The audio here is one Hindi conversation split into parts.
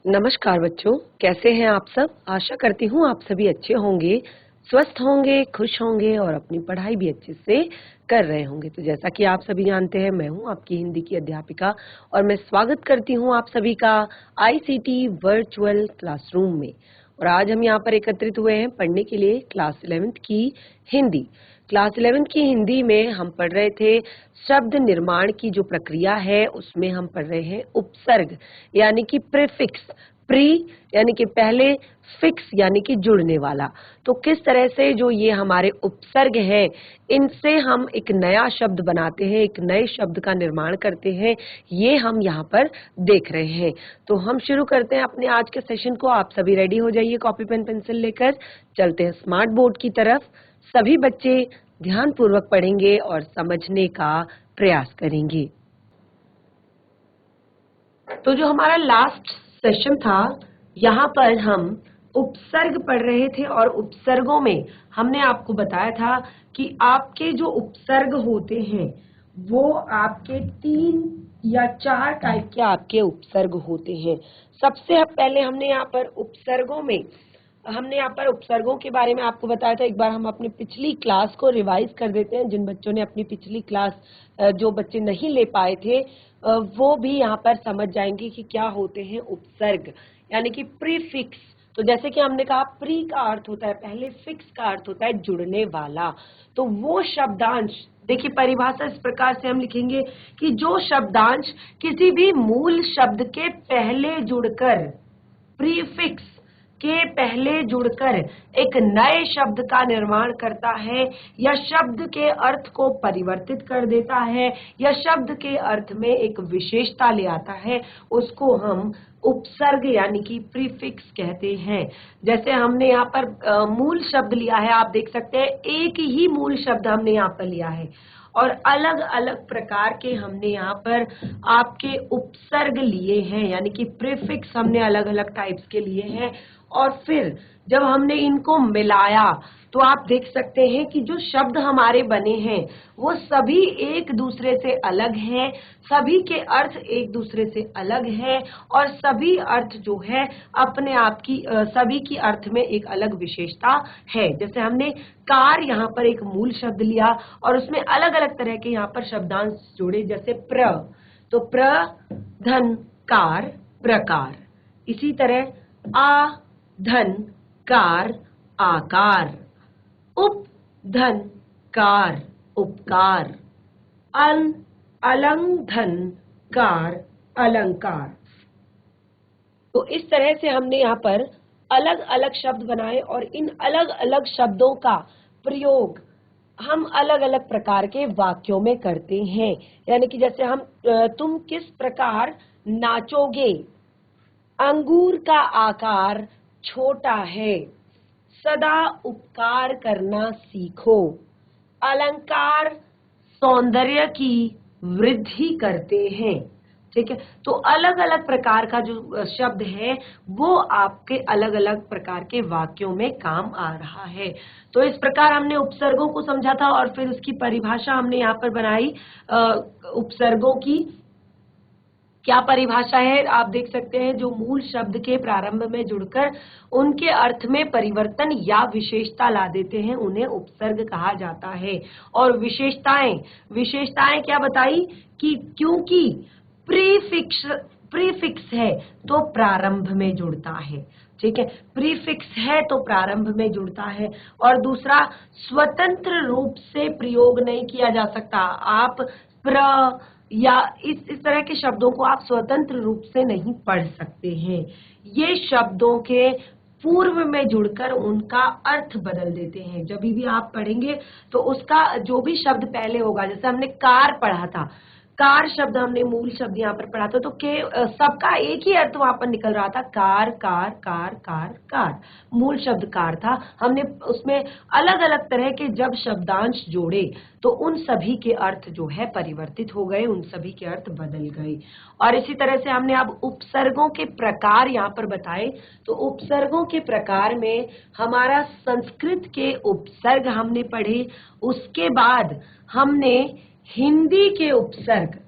नमस्कार बच्चों, कैसे हैं आप सब? आशा करती हूँ आप सभी अच्छे होंगे, स्वस्थ होंगे, खुश होंगे और अपनी पढ़ाई भी अच्छे से कर रहे होंगे। तो जैसा कि आप सभी जानते हैं, मैं हूँ आपकी हिंदी की अध्यापिका और मैं स्वागत करती हूँ आप सभी का आईसीटी वर्चुअल क्लासरूम में। और आज हम यहाँ पर एकत्रित हुए हैं पढ़ने के लिए क्लास 11th की हिंदी। क्लास 11th की हिंदी में हम पढ़ रहे थे शब्द निर्माण की जो प्रक्रिया है, उसमें हम पढ़ रहे हैं उपसर्ग यानी कि प्रीफिक्स। प्री यानी कि पहले, फिक्स यानी कि जुड़ने वाला। तो किस तरह से जो ये हमारे उपसर्ग है, इनसे हम एक नया शब्द बनाते हैं, एक नए शब्द का निर्माण करते हैं, ये हम यहाँ पर देख रहे हैं। तो हम शुरू करते हैं अपने आज के सेशन को। आप सभी रेडी हो जाइए, कॉपी पेन पेंसिल लेकर चलते हैं स्मार्ट बोर्ड की तरफ। सभी बच्चे ध्यान पूर्वक पढ़ेंगे और समझने का प्रयास करेंगे। तो जो हमारा लास्ट सेशन था, यहाँ पर हम उपसर्ग पढ़ रहे थे और उपसर्गों में हमने आपको बताया था कि आपके जो उपसर्ग होते हैं वो आपके 3 या 4 टाइप के आपके उपसर्ग होते हैं। सबसे पहले हमने यहाँ पर उपसर्गों के बारे में आपको बताया था। एक बार हम अपनी पिछली क्लास को रिवाइज कर देते हैं। जिन बच्चों ने अपनी पिछली क्लास जो बच्चे नहीं ले पाए थे वो भी यहाँ पर समझ जाएंगे कि क्या होते हैं उपसर्ग यानी कि प्रीफिक्स। तो जैसे कि हमने कहा, प्री का अर्थ होता है पहले, फिक्स का अर्थ होता है जुड़ने वाला। तो वो शब्दांश, देखिए परिभाषा इस प्रकार से हम लिखेंगे कि जो शब्दांश किसी भी मूल शब्द के पहले जुड़कर, प्रीफिक्स के पहले जुड़कर एक नए शब्द का निर्माण करता है या शब्द के अर्थ को परिवर्तित कर देता है या शब्द के अर्थ में एक विशेषता ले आता है, उसको हम उपसर्ग यानी कि प्रीफिक्स कहते हैं। जैसे हमने यहाँ पर मूल शब्द लिया है, आप देख सकते हैं एक ही मूल शब्द हमने यहाँ पर लिया है और अलग अलग प्रकार के हमने यहाँ पर आपके उपसर्ग लिए हैं यानी कि प्रीफिक्स हमने अलग अलग टाइप्स के लिए हैं। और फिर जब हमने इनको मिलाया तो आप देख सकते हैं कि जो शब्द हमारे बने हैं वो सभी एक दूसरे से अलग हैं, सभी के अर्थ एक दूसरे से अलग हैं और सभी अर्थ जो है अपने आप की सभी की अर्थ में एक अलग विशेषता है। जैसे हमने कार यहाँ पर एक मूल शब्द लिया और उसमें अलग अलग तरह के यहाँ पर शब्दांश जोड़े, जैसे प्र, तो प्र धन कार, प्रकार। इसी तरह आ धन कार, आकार। उप धन कार, उपकार। अलंग धन कार, अलंकार। तो इस तरह से हमने यहाँ पर अलग अलग शब्द बनाए और इन अलग अलग शब्दों का प्रयोग हम अलग अलग प्रकार के वाक्यों में करते हैं। यानी कि जैसे हम तुम किस प्रकार नाचोगे, अंगूर का आकार छोटा है, सदा उपकार करना सीखो, अलंकार सौंदर्य की वृद्धि करते हैं। ठीक है, तो अलग अलग प्रकार का जो शब्द है वो आपके अलग अलग प्रकार के वाक्यों में काम आ रहा है। तो इस प्रकार हमने उपसर्गों को समझा था और फिर उसकी परिभाषा हमने यहाँ पर बनाई। उपसर्गों की क्या परिभाषा है आप देख सकते हैं, जो मूल शब्द के प्रारंभ में जुड़कर उनके अर्थ में परिवर्तन या विशेषता ला देते हैं, उन्हें उपसर्ग कहा जाता है। और विशेषताएं क्या बताई कि क्योंकि प्रीफिक्स है तो प्रारंभ में जुड़ता है। ठीक है, प्रीफिक्स है तो प्रारंभ में जुड़ता है। और दूसरा, स्वतंत्र रूप से प्रयोग नहीं किया जा सकता। आप प्र या इस तरह के शब्दों को आप स्वतंत्र रूप से नहीं पढ़ सकते हैं। ये शब्दों के पूर्व में जुड़कर उनका अर्थ बदल देते हैं। जब भी आप पढ़ेंगे तो उसका जो भी शब्द पहले होगा, जैसे हमने कार पढ़ा था, कार शब्द हमने मूल शब्द यहाँ पर पढ़ा था, तो सबका एक ही अर्थ वहां पर निकल रहा था, car car car car car. मूल शब्द कार था, हमने उसमें अलग अलग तरह के जब शब्दांश जोड़े तो उन सभी के अर्थ जो है परिवर्तित हो गए, उन सभी के अर्थ बदल गए। और इसी तरह से हमने अब उपसर्गों के प्रकार यहाँ पर बताए। तो उपसर्गों के प्रकार में हमारा संस्कृत के उपसर्ग हमने पढ़े, उसके बाद हमने हिंदी के उपसर्ग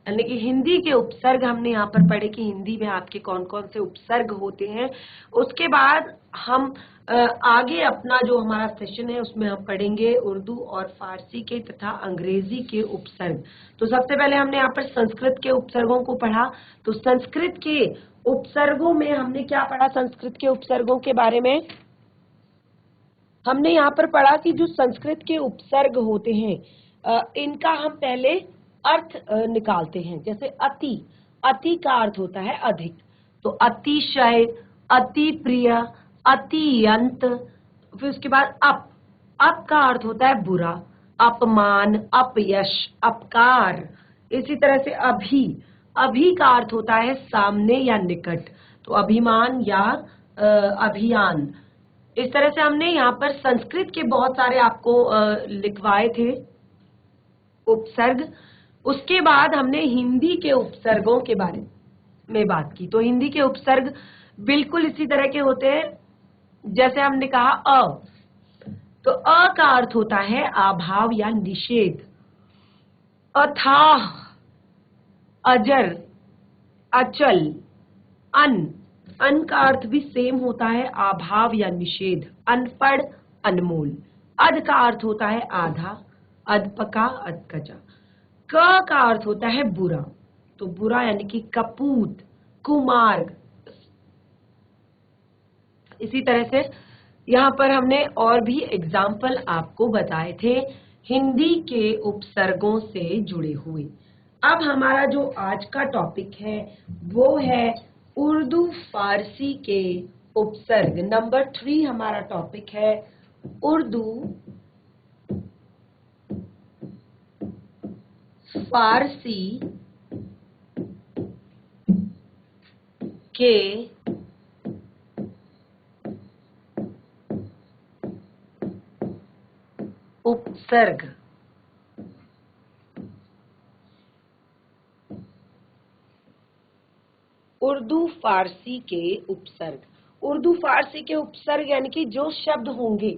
यानी कि हिंदी के उपसर्ग हमने यहाँ पर पढ़े कि हिंदी में आपके कौन कौन से उपसर्ग होते हैं। उसके बाद हम आगे अपना जो हमारा सेशन है उसमें हम पढ़ेंगे उर्दू और फारसी के तथा अंग्रेजी के उपसर्ग। तो सबसे पहले हमने यहाँ पर संस्कृत के उपसर्गों को पढ़ा। तो संस्कृत के उपसर्गों में हमने क्या पढ़ा? संस्कृत के उपसर्गों के बारे में हमने यहाँ पर पढ़ा कि जो संस्कृत के उपसर्ग होते हैं इनका हम पहले अर्थ निकालते हैं। जैसे अति, अति का अर्थ होता है अधिक, तो अतिशय, अति प्रिय, अतियंत। फिर उसके बाद अप का अर्थ होता है बुरा, अपमान, अपयश, अपकार। इसी तरह से अभी का अर्थ होता है सामने या निकट, तो अभिमान या अभियान। इस तरह से हमने यहाँ पर संस्कृत के बहुत सारे आपको लिखवाए थे उपसर्ग। उसके बाद हमने हिंदी के उपसर्गों के बारे में बात की। तो हिंदी के उपसर्ग बिल्कुल इसी तरह के होते हैं। जैसे हमने कहा तो का अर्थ होता है अभाव या निषेध। अथाह, अजर, अचल। अन का अर्थ भी सेम होता है अभाव या निषेध। अनपढ़, अनमोल। अध का अर्थ होता है आधा, अधपका, अधकचा। का अर्थ होता है बुरा, तो बुरा यानी कि कपूत, कुमार्ग। इसी तरह से यहाँ पर हमने और भी एग्जाम्पल आपको बताए थे हिंदी के उपसर्गों से जुड़े हुए। अब हमारा जो आज का टॉपिक है वो है उर्दू फारसी के उपसर्ग। नंबर 3 हमारा टॉपिक है उर्दू फारसी के उपसर्ग। उर्दू फारसी के उपसर्ग। उर्दू फारसी के उपसर्ग यानी कि जो शब्द होंगे,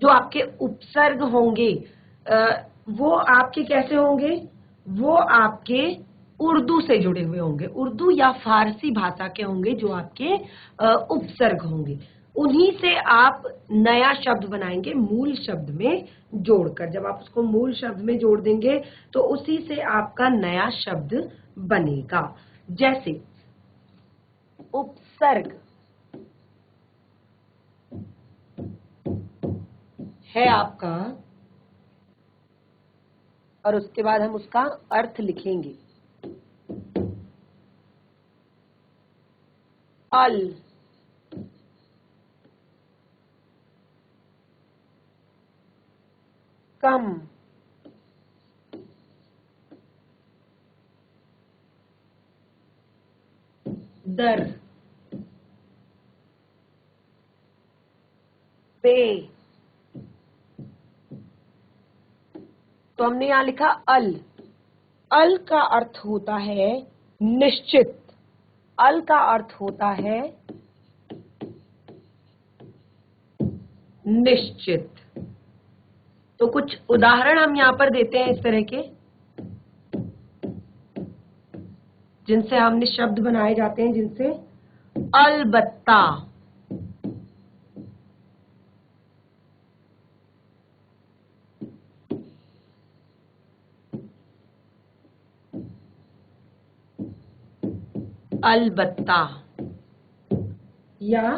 जो आपके उपसर्ग होंगे वो आपके कैसे होंगे? वो आपके उर्दू से जुड़े हुए होंगे, उर्दू या फारसी भाषा के होंगे जो आपके उपसर्ग होंगे। उन्हीं से आप नया शब्द बनाएंगे मूल शब्द में जोड़कर। जब आप उसको मूल शब्द में जोड़ देंगे तो उसी से आपका नया शब्द बनेगा। जैसे उपसर्ग है आपका, और उसके बाद हम उसका अर्थ लिखेंगे। अल, कम, दर, पे। तो हमने यहां लिखा अल। अल का अर्थ होता है निश्चित। अल का अर्थ होता है निश्चित। तो कुछ उदाहरण हम यहां पर देते हैं इस तरह के, जिनसे हमने शब्द बनाए जाते हैं, जिनसे अलबत्ता, अलबत्ता, या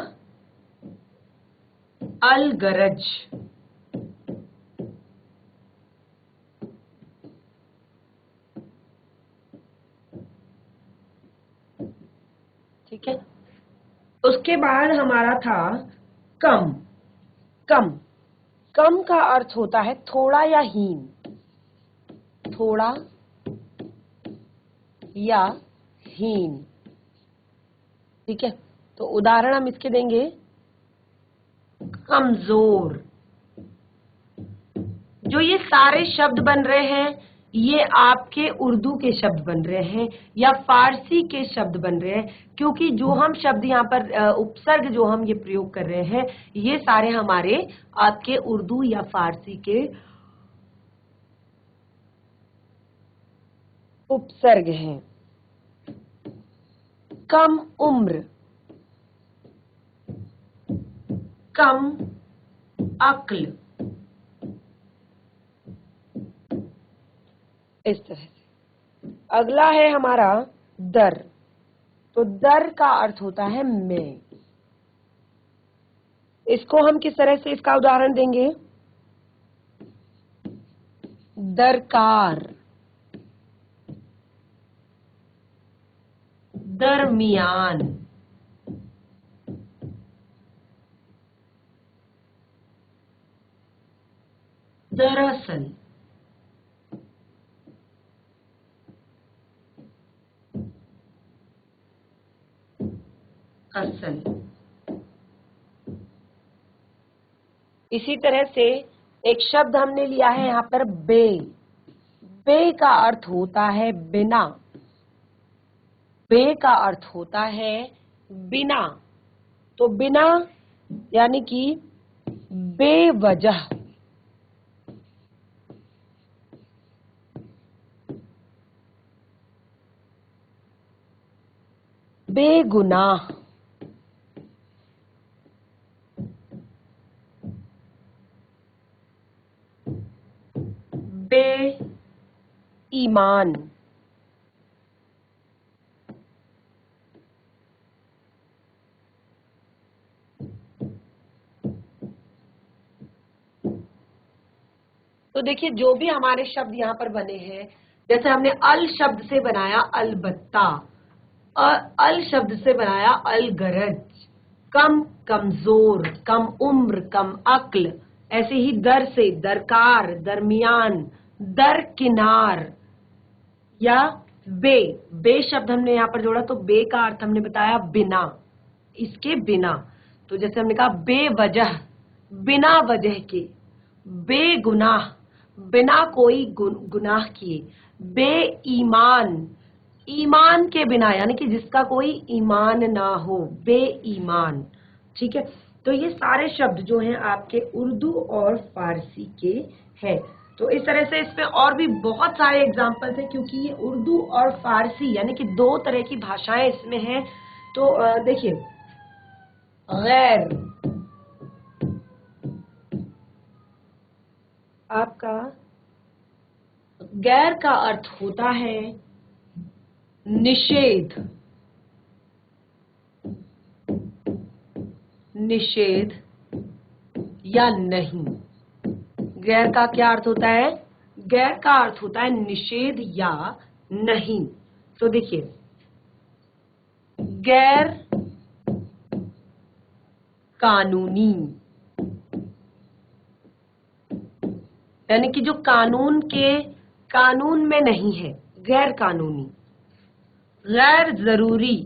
अलगरज। ठीक है। उसके बाद हमारा था कम। कम, कम का अर्थ होता है थोड़ा या हीन। थोड़ा या हीन। ठीक है। तो उदाहरण हम इसके देंगे कमजोर। जो ये सारे शब्द बन रहे हैं ये आपके उर्दू के शब्द बन रहे हैं या फारसी के शब्द बन रहे हैं, क्योंकि जो हम शब्द यहाँ पर उपसर्ग जो हम ये प्रयोग कर रहे हैं ये सारे हमारे आपके उर्दू या फारसी के उपसर्ग हैं। कम उम्र, कम अक्ल, इस तरह से। अगला है हमारा दर। तो दर का अर्थ होता है मैं। इसको हम किस तरह से इसका उदाहरण देंगे? दरकार, दरमियान, दरअसल, असल। इसी तरह से एक शब्द हमने लिया है यहाँ पर बे। बे का अर्थ होता है बिना। बे का अर्थ होता है बिना। तो बिना यानी कि बेवजह, बेगुनाह, बेईमान, तो देखिए जो भी हमारे शब्द यहाँ पर बने हैं, जैसे हमने अल शब्द से बनाया अलबत्ता, अल शब्द से बनाया अलगरज, कम कमजोर, कम उम्र, कम अक्ल। ऐसे ही दर से दरकार, दरमियान, दरकिनार या बे। बे शब्द हमने यहाँ पर जोड़ा तो बे का अर्थ हमने बताया बिना, इसके बिना। तो जैसे हमने कहा बेवजह, बिना वजह के। बेगुनाह, बिना कोई गुनाह किए। बेईमान, ईमान के बिना, यानी कि जिसका कोई ईमान ना हो, बेईमान। ठीक है, तो ये सारे शब्द जो हैं आपके उर्दू और फारसी के हैं। तो इस तरह से इसमें और भी बहुत सारे एग्जाम्पल्स हैं, क्योंकि ये उर्दू और फारसी यानी कि दो तरह की भाषाएं इसमें हैं। तो देखिए, गैर, आपका गैर का अर्थ होता है निषेध, निषेध या नहीं। गैर का क्या अर्थ होता है? गैर का अर्थ होता है निषेध या नहीं। तो देखिए, गैर कानूनी, यानी कि जो कानून में नहीं है, गैर कानूनी। गैर जरूरी,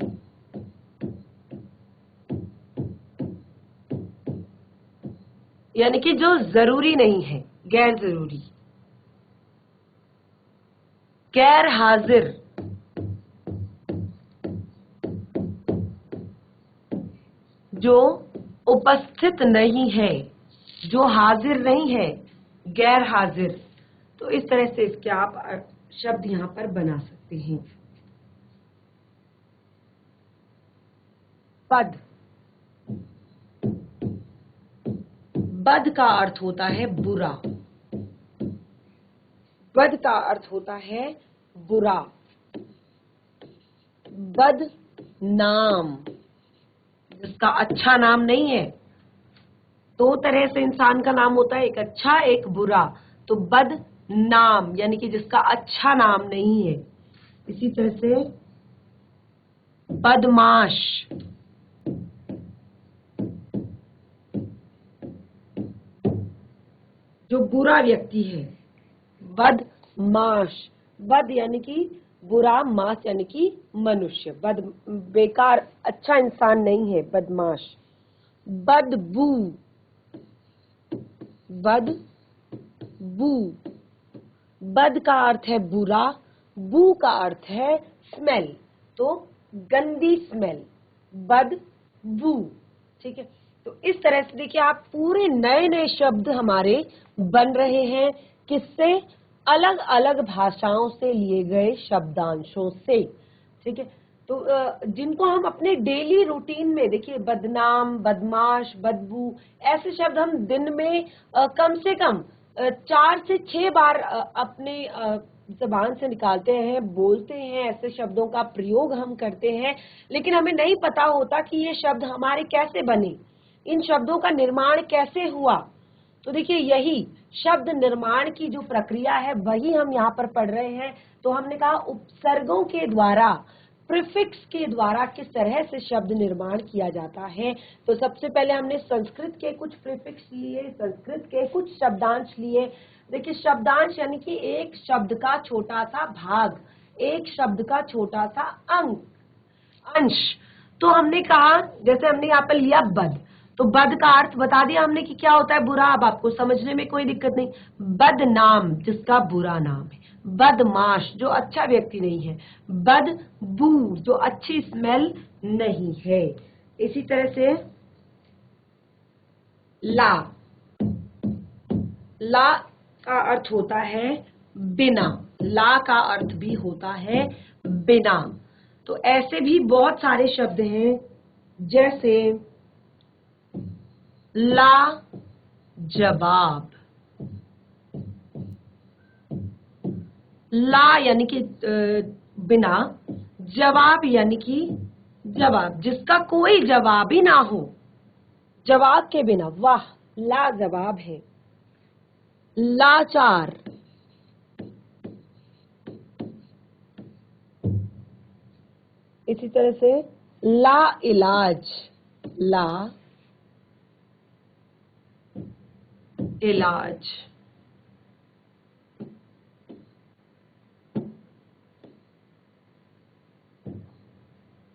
यानी कि जो जरूरी नहीं है, गैर जरूरी। गैर हाजिर, जो उपस्थित नहीं है, जो हाजिर नहीं है, गैर हाजिर। तो इस तरह से इसके आप शब्द यहां पर बना सकते हैं। बद, बद का अर्थ होता है बुरा। बद का अर्थ होता है बुरा। बद नाम, जिसका अच्छा नाम नहीं है। दो तरह से इंसान का नाम होता है, एक अच्छा एक बुरा। तो बद नाम यानी कि जिसका अच्छा नाम नहीं है। इसी तरह से बदमाश, जो बुरा व्यक्ति है। बदमाश, बद यानी कि बुरा, मास यानी कि मनुष्य। बद बेकार, अच्छा इंसान नहीं है बदमाश। बदबू, बदबू, बद का अर्थ है बुरा, बू का अर्थ है स्मेल। तो गंदी स्मेल, बदबू। ठीक है, तो इस तरह से देखिए आप पूरे नए नए शब्द हमारे बन रहे हैं। किससे? अलग अलग भाषाओं से लिए गए शब्दांशों से। ठीक है, तो जिनको हम अपने डेली रूटीन में, देखिए बदनाम, बदमाश, बदबू, ऐसे शब्द हम दिन में कम से कम 4 से 6 बार अपने जबान से निकालते हैं, बोलते हैं, ऐसे शब्दों का प्रयोग हम करते हैं, लेकिन हमें नहीं पता होता कि ये शब्द हमारे कैसे बने, इन शब्दों का निर्माण कैसे हुआ। तो देखिए यही शब्द निर्माण की जो प्रक्रिया है वही हम यहाँ पर पढ़ रहे हैं। तो हमने कहा उपसर्गों के द्वारा, प्रीफिक्स के द्वारा किस तरह से शब्द निर्माण किया जाता है। तो सबसे पहले हमने संस्कृत के कुछ प्रीफिक्स लिए, संस्कृत के कुछ शब्दांश लिए। देखिए शब्दांश यानी कि एक शब्द का छोटा सा भाग, एक शब्द का छोटा सा अंश। तो हमने कहा, जैसे हमने यहाँ पर लिया बद, तो बद का अर्थ बता दिया हमने कि क्या होता है, बुरा। अब आपको समझने में कोई दिक्कत नहीं। बदनाम, जिसका बुरा नाम है। बदमाश, जो अच्छा व्यक्ति नहीं है। बदबू, जो अच्छी स्मेल नहीं है। इसी तरह से ला, ला का अर्थ होता है बिना, ला का अर्थ भी होता है बिना। तो ऐसे भी बहुत सारे शब्द हैं, जैसे ला जवाब, ला यानी कि बिना, जवाब यानी कि जवाब जिसका कोई जवाब ही ना हो, जवाब के बिना, वाह ला जवाब है। लाचार, इसी तरह से ला इलाज, ला इलाज।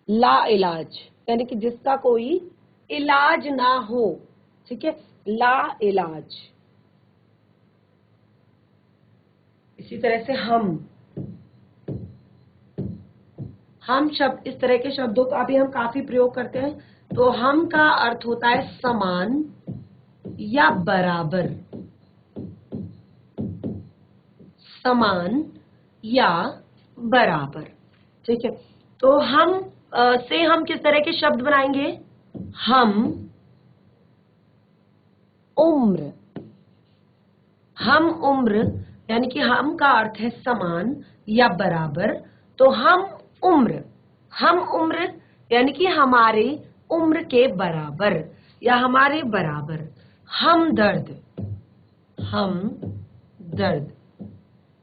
ला इलाज यानी कि जिसका कोई इलाज ना हो। ठीक है, ला इलाज। इसी तरह से हम शब्द, इस तरह के शब्दों का भी हम काफी प्रयोग करते हैं। तो हम का अर्थ होता है समान या बराबर, समान या बराबर। ठीक है, तो हम से हम किस तरह के शब्द बनाएंगे, हम उम्र, हम उम्र यानी कि हम का अर्थ है समान या बराबर। तो हम उम्र यानी कि हमारे उम्र के बराबर या हमारे बराबर। हम दर्द, हम दर्द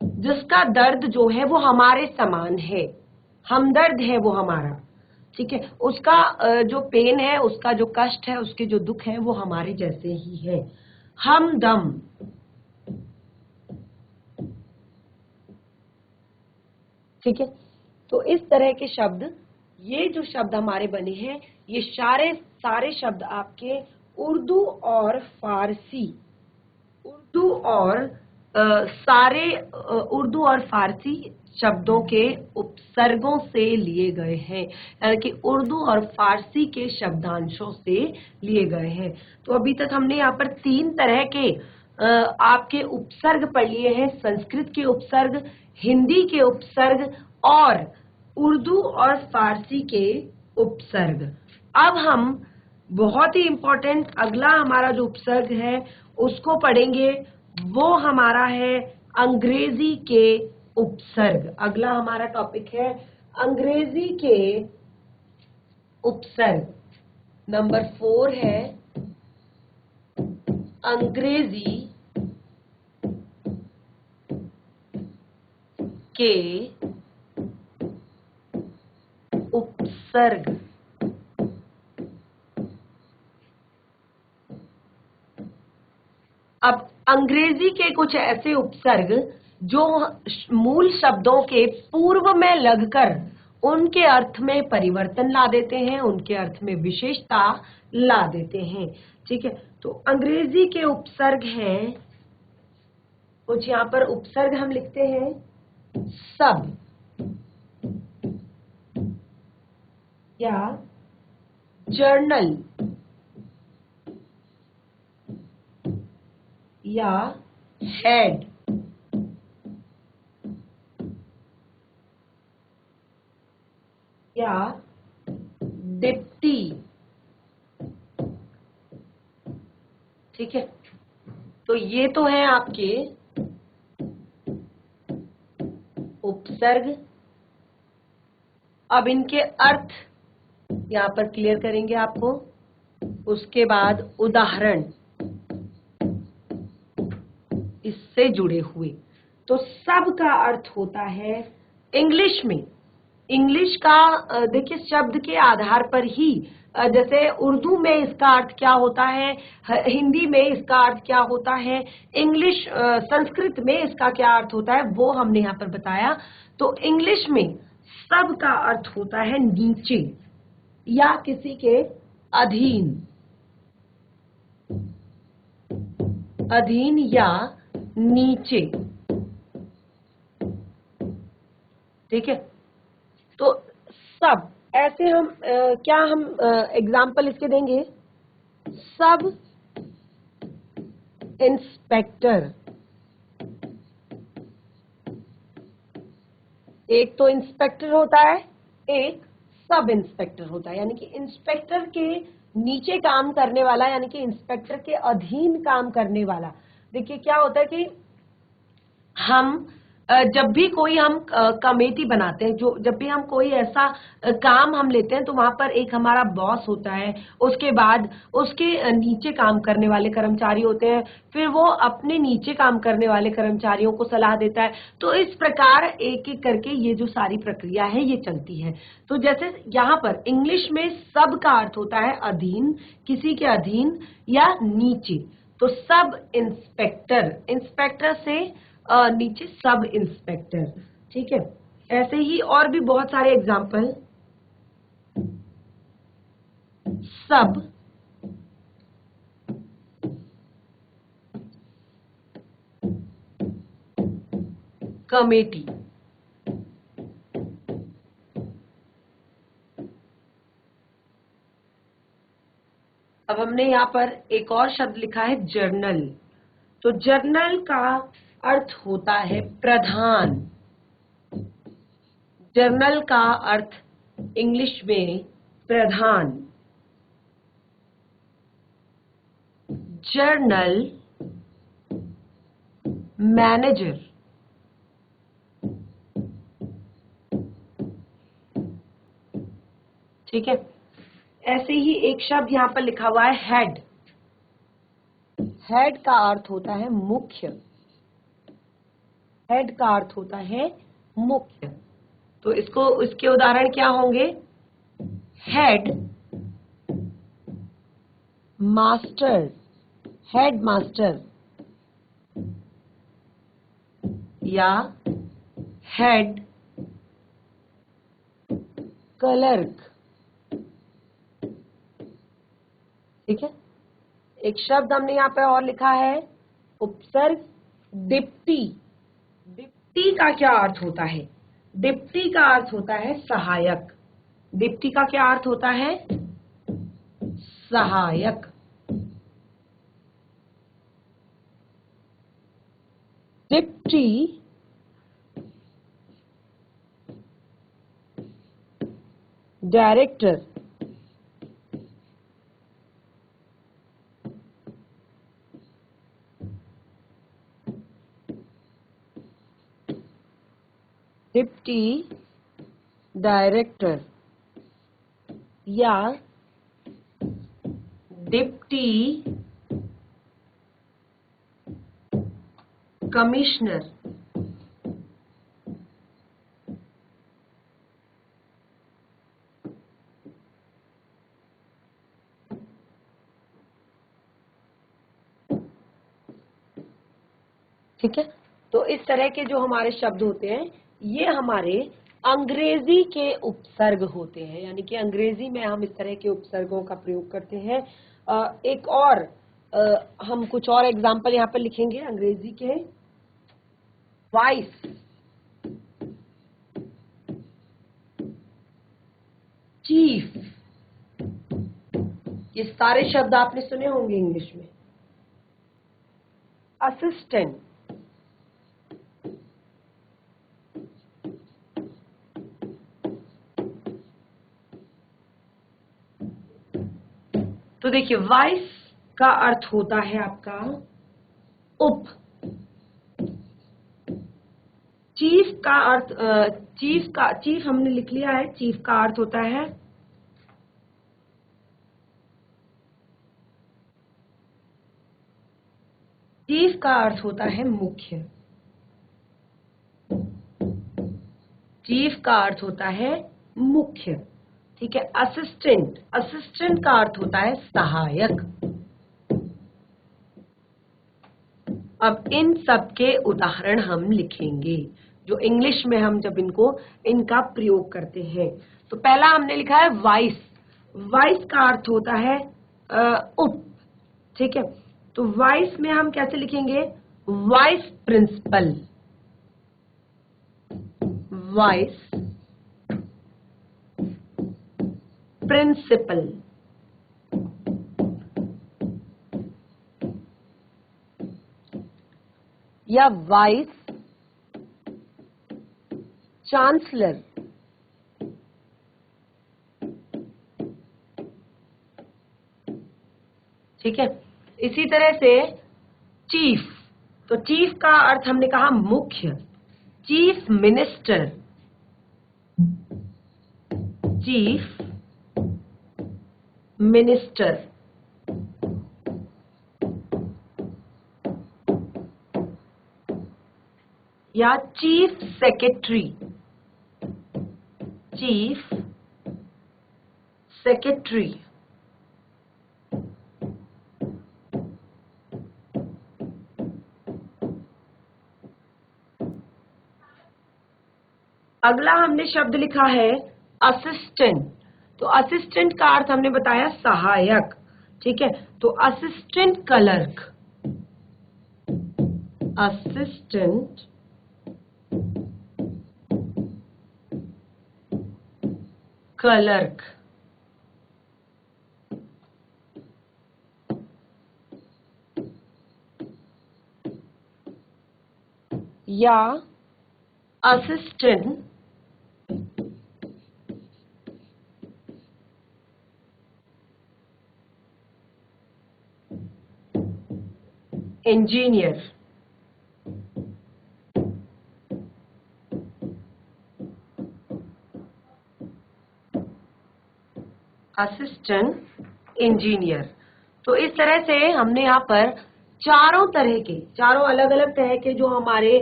जिसका दर्द जो है वो हमारे समान है, हमदर्द है वो हमारा। ठीक है, उसका जो पेन है, उसका जो कष्ट है, उसके जो दुख है वो हमारे जैसे ही है। हमदम, ठीक है। तो इस तरह के शब्द, ये जो शब्द हमारे बने हैं, ये सारे शब्द आपके उर्दू और फारसी, उर्दू और उर्दू और फारसी शब्दों के उपसर्गों से लिए गए हैं, यानी कि उर्दू और फारसी के शब्दांशों से लिए गए हैं। तो अभी तक हमने यहाँ पर 3 तरह के आपके उपसर्ग पढ़ लिए हैं, संस्कृत के उपसर्ग, हिंदी के उपसर्ग और उर्दू और फारसी के उपसर्ग। अब हम बहुत ही इंपॉर्टेंट अगला हमारा जो उपसर्ग है उसको पढ़ेंगे, वो हमारा है अंग्रेजी के उपसर्ग। अगला हमारा टॉपिक है अंग्रेजी के उपसर्ग। नंबर 4 है अंग्रेजी के उपसर्ग। अब अंग्रेजी के कुछ ऐसे उपसर्ग जो मूल शब्दों के पूर्व में लगकर उनके अर्थ में परिवर्तन ला देते हैं, उनके अर्थ में विशेषता ला देते हैं। ठीक है, तो अंग्रेजी के उपसर्ग हैं कुछ, यहाँ पर उपसर्ग हम लिखते हैं सब या जर्नल या हेड या डिप्टी। ठीक है, तो ये तो है आपके उपसर्ग। अब इनके अर्थ यहां पर क्लियर करेंगे आपको। उसके बाद उदाहरण इससे जुड़े हुए। तो सब का अर्थ होता है इंग्लिश में। इंग्लिश का देखिए शब्द के आधार पर ही जैसे उर्दू में इसका अर्थ क्या होता है, हिंदी में इसका अर्थ क्या होता है, इंग्लिश संस्कृत में इसका क्या अर्थ होता है, वो हमने यहाँ पर बताया। तो इंग्लिश में सब का अर्थ होता है नीचे या किसी के अधीन, अधीन या नीचे। ठीक है, तो सब ऐसे हम क्या हम एग्जाम्पल इसके देंगे। सब इंस्पेक्टर, एक तो इंस्पेक्टर होता है, एक सब इंस्पेक्टर होता है, यानी कि इंस्पेक्टर के नीचे काम करने वाला, यानी कि इंस्पेक्टर के अधीन काम करने वाला। देखिए क्या होता है कि हम जब भी कोई हम कमेटी बनाते हैं, जो जब भी हम कोई ऐसा काम हम लेते हैं, तो वहां पर एक हमारा बॉस होता है, उसके बाद उसके नीचे काम करने वाले कर्मचारी होते हैं, फिर वो अपने नीचे काम करने वाले कर्मचारियों को सलाह देता है। तो इस प्रकार एक एक करके ये जो सारी प्रक्रिया है ये चलती है। तो जैसे यहाँ पर इंग्लिश में सब का अर्थ होता है अधीन, किसी के अधीन या नीचे। तो सब इंस्पेक्टर, इंस्पेक्टर से नीचे सब इंस्पेक्टर। ठीक है, ऐसे ही और भी बहुत सारे एग्जाम्पल। सब कमेटी, अब हमने यहाँ पर एक और शब्द लिखा है जर्नल। तो जर्नल का अर्थ होता है प्रधान। जर्नल का अर्थ इंग्लिश में प्रधान। जर्नल मैनेजर, ठीक है। ऐसे ही एक शब्द यहाँ पर लिखा हुआ है हेड। हेड का अर्थ होता है मुख्य। हेड का अर्थ होता है मुख्य। तो इसके उदाहरण क्या होंगे। हेड मास्टर, हेड मास्टर, या हेड क्लर्क। ठीक है, एक शब्द हमने यहाँ पे और लिखा है उपसर्ग डिप्टी। डिप्टी का क्या अर्थ होता है। डिप्टी का अर्थ होता है सहायक। डिप्टी का क्या अर्थ होता है, सहायक। डिप्टी डायरेक्टर, डिप्टी डायरेक्टर या डिप्टी कमिश्नर। ठीक है, तो इस तरह के जो हमारे शब्द होते हैं ये हमारे अंग्रेजी के उपसर्ग होते हैं, यानी कि अंग्रेजी में हम इस तरह के उपसर्गों का प्रयोग करते हैं। एक और हम कुछ और एग्जाम्पल यहाँ पर लिखेंगे अंग्रेजी के। वाइस, चीफ, ये सारे शब्द आपने सुने होंगे इंग्लिश में। असिस्टेंट, तो देखिए वाइस का अर्थ होता है आपका उप। चीफ का अर्थ चीफ हमने लिख लिया है, चीफ का अर्थ होता है मुख्य। चीफ का अर्थ होता है मुख्य, ठीक है। असिस्टेंट का अर्थ होता है सहायक। अब इन सब के उदाहरण हम लिखेंगे जो इंग्लिश में हम जब इनका प्रयोग करते हैं। तो पहला हमने लिखा है वाइस। वाइस का अर्थ होता है उप, ठीक है। तो वाइस में हम कैसे लिखेंगे? Vice principal. वाइस प्रिंसिपल, या वाइस चांसलर। ठीक है। इसी तरह से चीफ, तो चीफ का अर्थ हमने कहा मुख्य। चीफ मिनिस्टर, चीफ मिनिस्टर, या चीफ सेक्रेटरी। चीफ सेक्रेटरी, अगला हमने शब्द लिखा है असिस्टेंट। तो असिस्टेंट का अर्थ हमने बताया सहायक, ठीक है। तो असिस्टेंट क्लर्क, असिस्टेंट क्लर्क, या असिस्टेंट इंजीनियर। Assistant engineer. तो इस तरह से हमने यहाँ पर चारों अलग अलग तरह के जो हमारे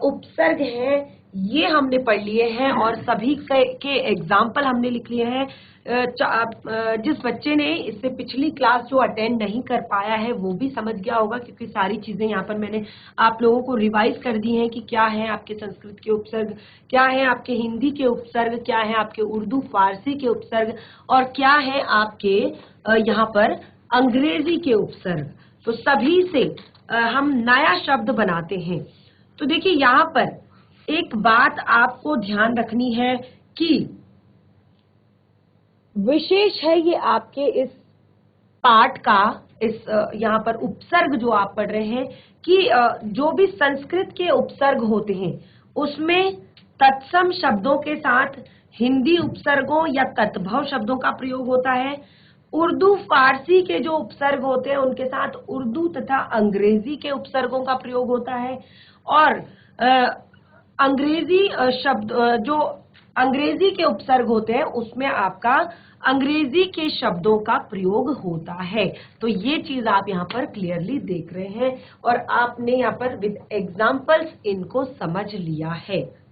उपसर्ग हैं ये हमने पढ़ लिए हैं और सभी के एग्जाम्पल हमने लिख लिए हैं। जिस बच्चे ने इससे पिछली क्लास जो अटेंड नहीं कर पाया है वो भी समझ गया होगा, क्योंकि सारी चीजें यहाँ पर मैंने आप लोगों को रिवाइज कर दी हैं कि क्या है आपके संस्कृत के उपसर्ग, क्या है आपके हिंदी के उपसर्ग, क्या है आपके उर्दू फारसी के उपसर्ग, और क्या है आपके यहाँ पर अंग्रेजी के उपसर्ग। तो सभी से हम नया शब्द बनाते हैं। तो देखिए यहाँ पर एक बात आपको ध्यान रखनी है कि विशेष है ये आपके इस पाठ का, इस यहाँ पर उपसर्ग जो आप पढ़ रहे हैं कि जो भी संस्कृत के उपसर्ग होते हैं उसमें तत्सम शब्दों के साथ हिंदी उपसर्गों या तत्भव शब्दों का प्रयोग होता है। उर्दू फारसी के जो उपसर्ग होते हैं उनके साथ उर्दू तथा अंग्रेजी के उपसर्गों का प्रयोग होता है। और अंग्रेजी शब्द जो अंग्रेजी के उपसर्ग होते हैं उसमें आपका अंग्रेजी के शब्दों का प्रयोग होता है। तो ये चीज आप यहाँ पर क्लियरली देख रहे हैं और आपने यहाँ पर विद एग्जाम्पल्स इनको समझ लिया है।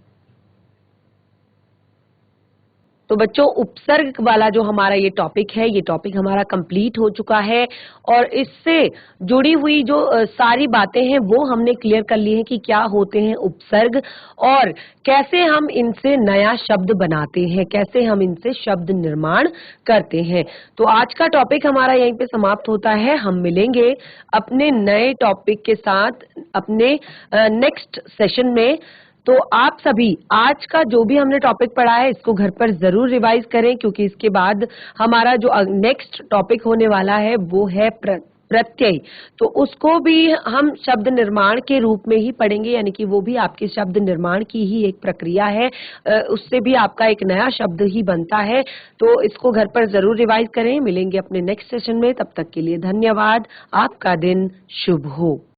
तो बच्चों उपसर्ग वाला जो हमारा ये टॉपिक है, ये टॉपिक हमारा कंप्लीट हो चुका है और इससे जुड़ी हुई जो सारी बातें हैं वो हमने क्लियर कर ली है कि क्या होते हैं उपसर्ग और कैसे हम इनसे नया शब्द बनाते हैं, कैसे हम इनसे शब्द निर्माण करते हैं। तो आज का टॉपिक हमारा यहीं पे समाप्त होता है। हम मिलेंगे अपने नए टॉपिक के साथ अपने नेक्स्ट सेशन में। तो आप सभी आज का जो भी हमने टॉपिक पढ़ा है इसको घर पर जरूर रिवाइज करें, क्योंकि इसके बाद हमारा जो नेक्स्ट टॉपिक होने वाला है वो है प्रत्यय, तो उसको भी हम शब्द निर्माण के रूप में ही पढ़ेंगे, यानी कि वो भी आपके शब्द निर्माण की ही एक प्रक्रिया है। उससे भी आपका एक नया शब्द ही बनता है। तो इसको घर पर जरूर रिवाइज करें। मिलेंगे अपने नेक्स्ट सेशन में, तब तक के लिए धन्यवाद। आपका दिन शुभ हो।